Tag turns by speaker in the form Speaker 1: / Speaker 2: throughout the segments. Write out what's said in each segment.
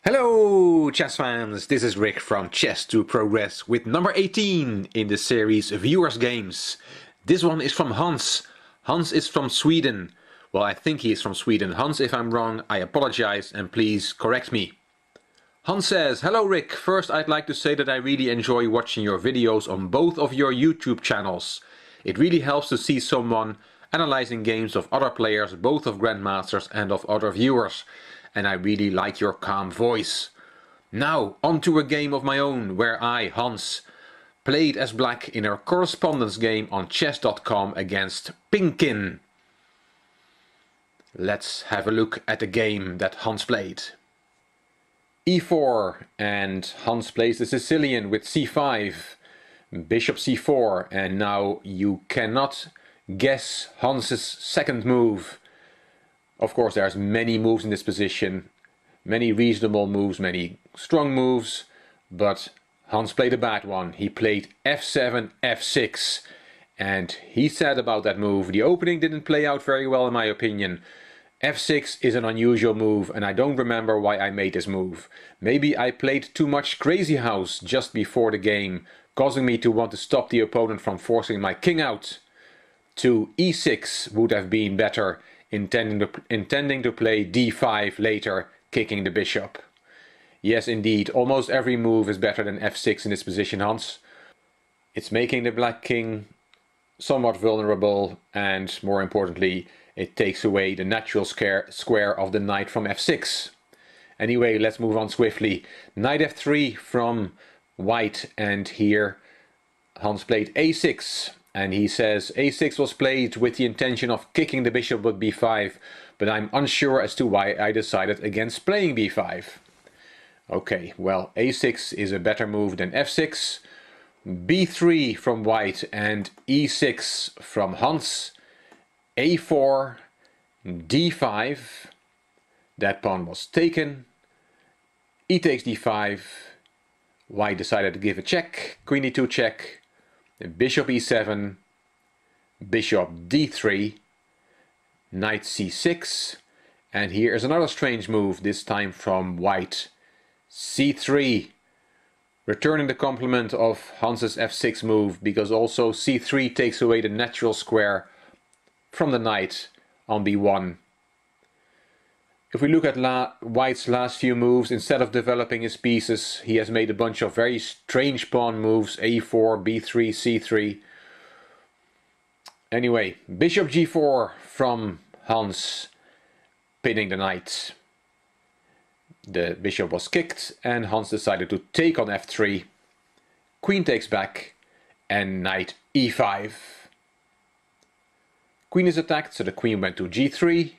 Speaker 1: Hello chess fans, this is Rick from Chess to Progress with number 18 in the series Viewers Games. This one is from Hans. Hans is from Sweden. Well, I think he is from Sweden. Hans, if I'm wrong, I apologize and please correct me. Hans says, "Hello Rick, first I'd like to say that I really enjoy watching your videos on both of your YouTube channels. It really helps to see someone analyzing games of other players, both of grandmasters and of other viewers. And I really like your calm voice. Now, on to a game of my own, where I, Hans, played as black in a correspondence game on chess.com against Pinkin. Let's have a look at the game that Hans played. E4, and Hans plays the Sicilian with c5, bishop c4, and now you cannot guess Hans's second move. Of course, there's many moves in this position, many reasonable moves, many strong moves, but Hans played a bad one. He played f7, f6, and he said about that move, the opening didn't play out very well in my opinion. f6 is an unusual move, and I don't remember why I made this move. Maybe I played too much Crazy House just before the game, causing me to want to stop the opponent from forcing my king out. To e6 would have been better, intending to play d5 later, kicking the bishop. Yes, indeed, almost every move is better than f6 in this position, Hans. It's making the black king somewhat vulnerable, and more importantly, it takes away the natural square of the knight from f6. Anyway, let's move on swiftly. Knight f3 from white, and here Hans played a6. And he says a6 was played with the intention of kicking the bishop with b5, but I'm unsure as to why I decided against playing b5. Okay, well, a6 is a better move than f6. b3 from white and e6 from Hans. a4, d5. That pawn was taken. E takes d5. White decided to give a check. Queen e2 check. Bishop e7, bishop d3, knight c6, and here is another strange move, this time from white. c3, returning the compliment of Hans's f6 move, because also c3 takes away the natural square from the knight on b1. If we look at White's last few moves, instead of developing his pieces, he has made a bunch of very strange pawn moves, a4, b3, c3. Anyway, bishop g4 from Hans, pinning the knight. The bishop was kicked and Hans decided to take on f3. Queen takes back and knight e5. Queen is attacked, so the queen went to g3.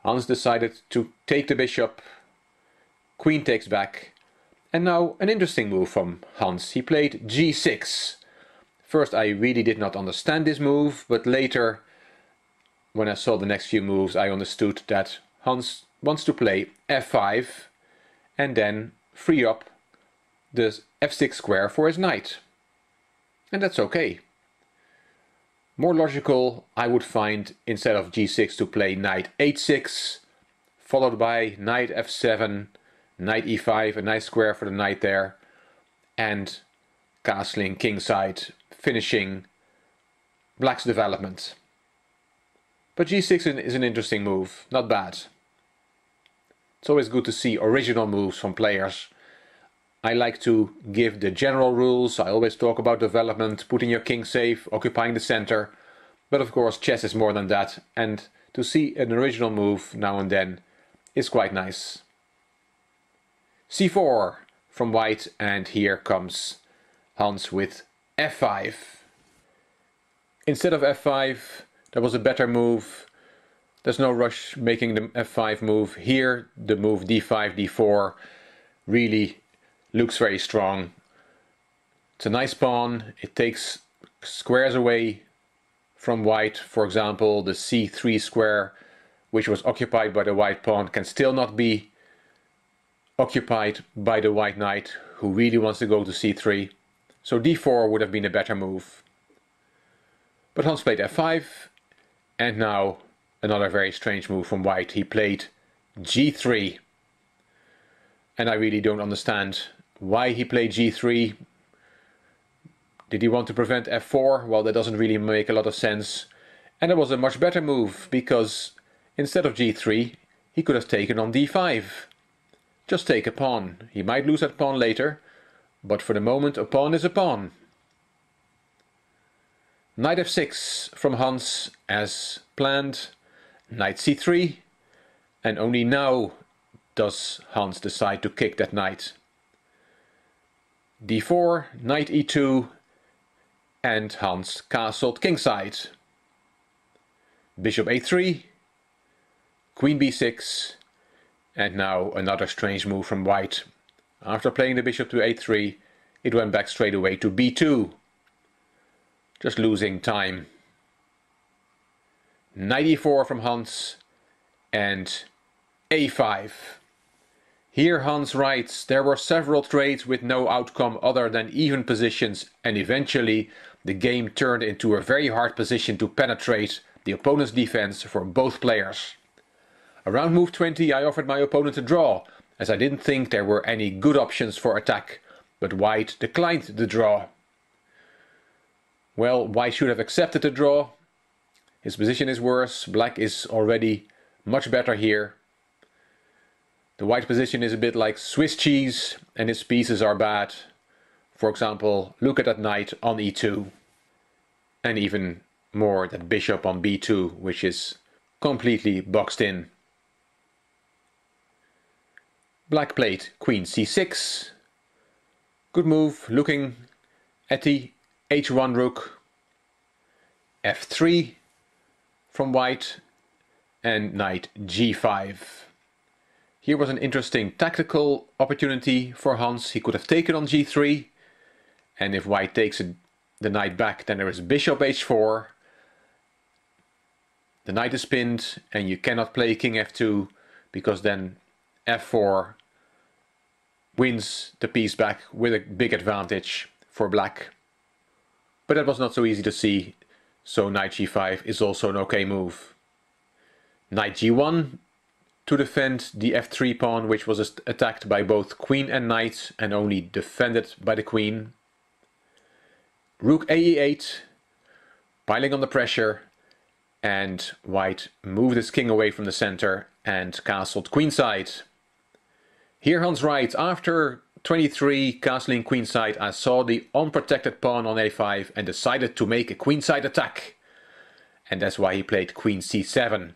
Speaker 1: Hans decided to take the bishop, queen takes back, and now an interesting move from Hans. He played g6. First I really did not understand this move, but later, when I saw the next few moves, I understood that Hans wants to play f5 and then free up the f6 square for his knight. And that's okay. More logical, I would find, instead of g6 to play knight h6, followed by knight f7, knight e5, a nice square for the knight there, and castling kingside, finishing black's development. But g6 is an interesting move, not bad. It's always good to see original moves from players. I like to give the general rules. I always talk about development, putting your king safe, occupying the center. But of course chess is more than that, and to see an original move now and then is quite nice. c4 from white, and here comes Hans with f5. Instead of f5, there was a better move. There's no rush making the f5 move. Here the move d5, d4 really looks very strong. It's a nice pawn. It takes squares away from white. For example, the c3 square, which was occupied by the white pawn, can still not be occupied by the white knight, who really wants to go to c3. So d4 would have been a better move. But Hans played f5, and now another very strange move from white. He played g3. And I really don't understand why he played g3. Did he want to prevent f4? Well, that doesn't really make a lot of sense. And it was a much better move, because instead of g3, he could have taken on d5. Just take a pawn. He might lose that pawn later, but for the moment a pawn is a pawn. Knight f6 from Hans as planned. Knight c3. And only now does Hans decide to kick that knight. d4, knight e2, and Hans castled kingside. Bishop a3, queen b6, and now another strange move from white. After playing the bishop to a3, it went back straight away to b2. Just losing time. Knight e4 from Hans, and a5. Here Hans writes, there were several trades with no outcome other than even positions, and eventually the game turned into a very hard position to penetrate the opponent's defense for both players. Around move 20 I offered my opponent a draw, as I didn't think there were any good options for attack, but white declined the draw. Well, white should have accepted the draw. His position is worse, black is already much better here. The white position is a bit like Swiss cheese, and his pieces are bad. For example, look at that knight on e2. And even more that bishop on b2, which is completely boxed in. Black played queen c6. Good move, looking at the h1 rook. f3 from white, and knight g5. Here was an interesting tactical opportunity for Hans. He could have taken on g3, and if white takes the knight back, then there is bishop h4. The knight is pinned, and you cannot play king f2, because then f4 wins the piece back with a big advantage for black. But that was not so easy to see, so knight g5 is also an okay move. Knight g1 to defend the f3 pawn, which was attacked by both queen and knight and only defended by the queen. Rook ae8, piling on the pressure, and white moved his king away from the center and castled queenside. Here Hans writes, after 23 castling queenside, I saw the unprotected pawn on a5 and decided to make a queenside attack. And that's why he played queen c7.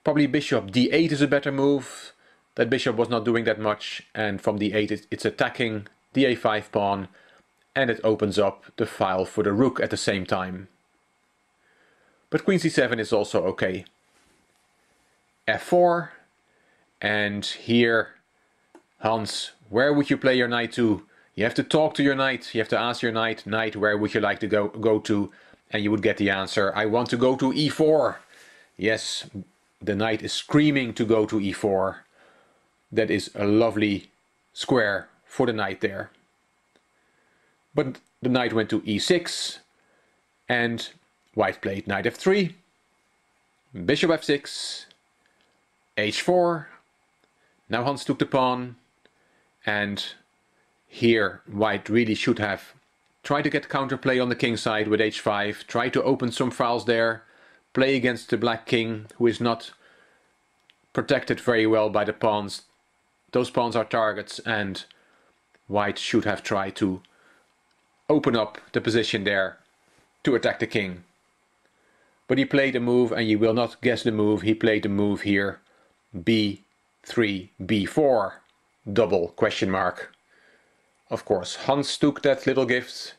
Speaker 1: Probably bishop d8 is a better move. That bishop was not doing that much, and from d8 it's attacking the a5 pawn, and it opens up the file for the rook at the same time. But queen c7 is also okay. f4, and here Hans, where would you play your knight to? You have to talk to your knight, you have to ask your knight, where would you like to go to? And you would get the answer, I want to go to e4. Yes, the knight is screaming to go to e4. That is a lovely square for the knight there. But the knight went to e6, and white played knight f3, bishop f6, h4. Now Hans took the pawn, and here white really should have tried to get counterplay on the king side with h5, try to open some files there, play against the black king, who is not protected very well by the pawns. Those pawns are targets, and white should have tried to open up the position there to attack the king. But he played a move, and you will not guess the move. He played the move here, b3, b4, double question mark. Of course, Hans took that little gift,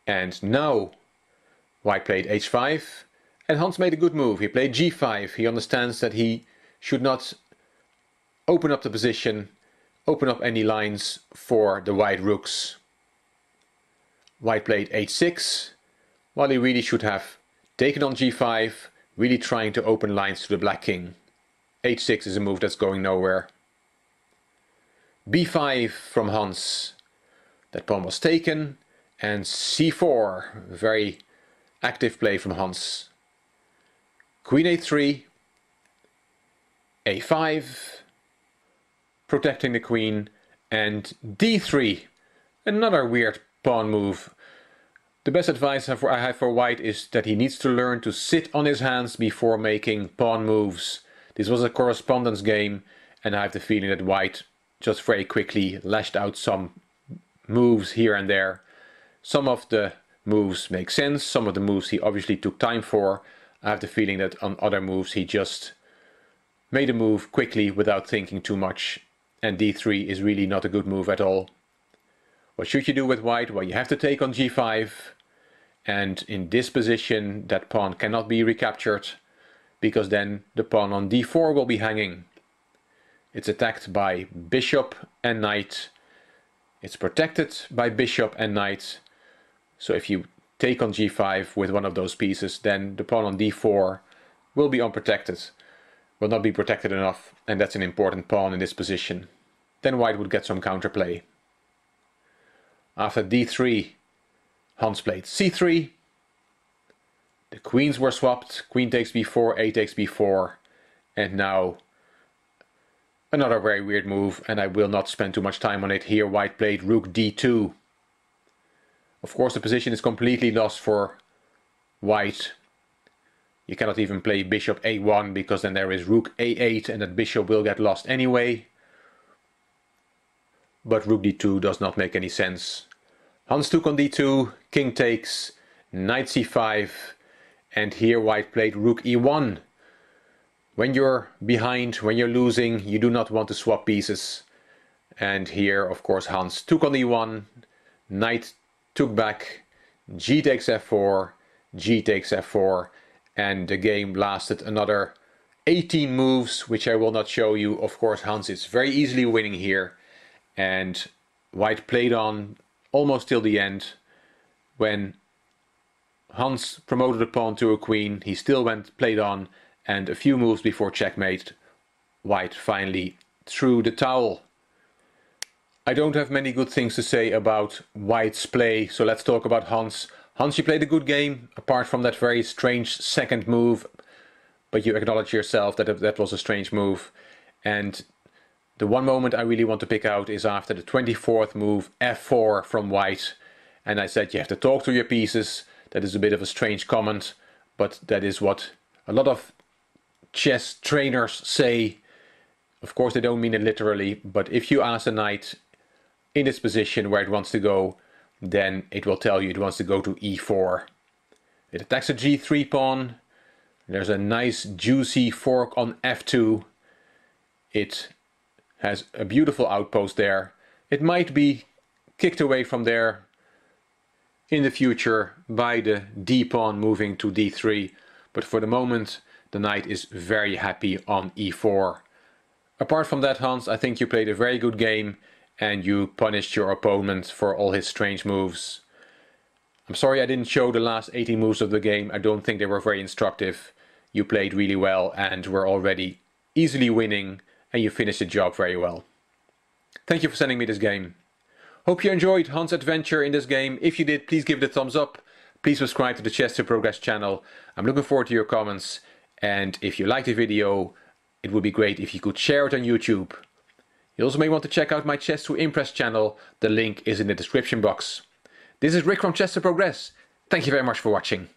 Speaker 1: and now white played h5, and Hans made a good move. He played g5. He understands that he should not open up the position, open up any lines for the white rooks. White played h6, while he really should have taken on g5, really trying to open lines to the black king. h6 is a move that's going nowhere. b5 from Hans. That pawn was taken, and c4, very active play from Hans. Queen a3, a5, protecting the queen, and d3, another weird pawn move. The best advice I have for white is that he needs to learn to sit on his hands before making pawn moves. This was a correspondence game, and I have the feeling that white just very quickly lashed out some moves here and there. Some of the moves make sense, some of the moves he obviously took time for. I have the feeling that on other moves he just made a move quickly without thinking too much, and d3 is really not a good move at all. What should you do with white? Well, you have to take on g5, and in this position that pawn cannot be recaptured, because then the pawn on d4 will be hanging. It's attacked by bishop and knight. It's protected by bishop and knight. So if you take on g5 with one of those pieces, then the pawn on d4 will be unprotected, will not be protected enough, and that's an important pawn in this position. Then white would get some counterplay. After d3, Hans played c3. The queens were swapped, queen takes b4, a takes b4, and now another very weird move, and I will not spend too much time on it. Here white played rook d2. Of course the position is completely lost for white. You cannot even play bishop a1 because then there is rook a8 and that bishop will get lost anyway. But rook d2 does not make any sense. Hans took on d2, king takes, knight c5, and here white played rook e1. When you're behind, when you're losing, you do not want to swap pieces. And here of course Hans took on e1, knight took back, g takes f4, g takes f4, and the game lasted another 18 moves, which I will not show you. Of course Hans is very easily winning here, and white played on almost till the end. When Hans promoted a pawn to a queen, he still played on, and a few moves before checkmate, white finally threw the towel. I don't have many good things to say about white's play, so let's talk about Hans. Hans, you played a good game, apart from that very strange second move, but you acknowledge yourself that that was a strange move. And the one moment I really want to pick out is after the 24th move, f4 from white. And I said you have to talk to your pieces. That is a bit of a strange comment, but that is what a lot of chess trainers say. Of course they don't mean it literally, but if you ask a knight in this position where it wants to go, then it will tell you it wants to go to e4. It attacks a g3 pawn. There's a nice juicy fork on f2. It has a beautiful outpost there. It might be kicked away from there in the future by the d pawn moving to d3, but for the moment the knight is very happy on e4. Apart from that, Hans, I think you played a very good game and you punished your opponent for all his strange moves. I'm sorry I didn't show the last 18 moves of the game. I don't think they were very instructive. You played really well and were already easily winning, and you finished the job very well. Thank you for sending me this game. Hope you enjoyed Hans' adventure in this game. If you did, please give it a thumbs up. Please subscribe to the Chess to Progress channel. I'm looking forward to your comments, and if you liked the video, it would be great if you could share it on YouTube. You also may want to check out my Chess to Impress channel. The link is in the description box. This is Rick from Chess to Progress. Thank you very much for watching.